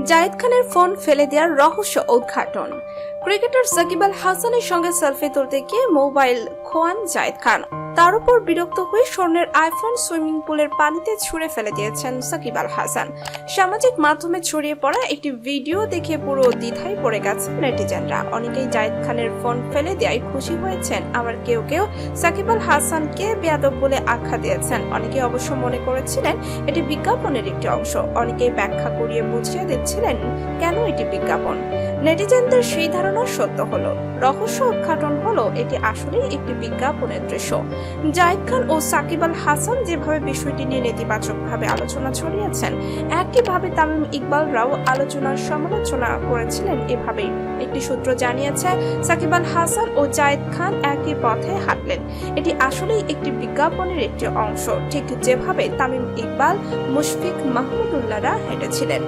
জায়েদ খানের ফোন ফেলে দেওয়ার রহস্য উদ্ঘাটন। ক্রিকেটার সাকিব আল হাসানের সঙ্গে সেলফি তুলতে গিয়ে মোবাইল খোয়ান জায়েদ খান। তার উপর বিরক্ত হয়ে স্বর্ণের আইফোন সুইমিং পুলের পানিতে ছুঁড়ে ফেলে দিয়েছেন সাকিব আল হাসান। সামাজিক মাধ্যমে ছড়িয়ে পড়া একটি ভিডিও দেখে পুরো দ্বিধায় পড়ে গেছেন নেটিজেনরা। অনেকেই জায়েদ খানের ফোন ফেলে দেওয়ায় খুশি হয়েছেন, আবার কেউ কেউ সাকিব আল হাসানকে বেয়াদব বলে আখ্যা দিয়েছেন। অনেকে অবশ্য মনে করেছিলেন এটি বিজ্ঞাপনের একটি অংশ। অনেকেই ব্যাখ্যা করিয়ে বুঝিয়ে দিচ্ছিলেন কেন এটি বিজ্ঞাপন। নেটিজেনদের সেই ধারণা সত্য হলো। রহস্য উদ্ঘাটন হলো এটি আসলেই একটি বিজ্ঞাপনের দৃশ্য। জায়েদ খান ও সাকিব আল হাসান যেভাবে বিষয়টি নিয়ে নেতিবাচকভাবে আলোচনা ছড়িয়েছেন, একইভাবে তামিম ইকবালরাও আলোচনার সমালোচনা করেছিলেন। এভাবেই একটি সূত্র জানিয়েছে সাকিব আল হাসান ও জায়েদ খান একই পথে হাঁটলেন। এটি আসলেই একটি বিজ্ঞাপনের একটি অংশ, ঠিক যেভাবে তামিম ইকবাল, মুশফিক মাহমুদুল্লাহরা হেঁটেছিলেন।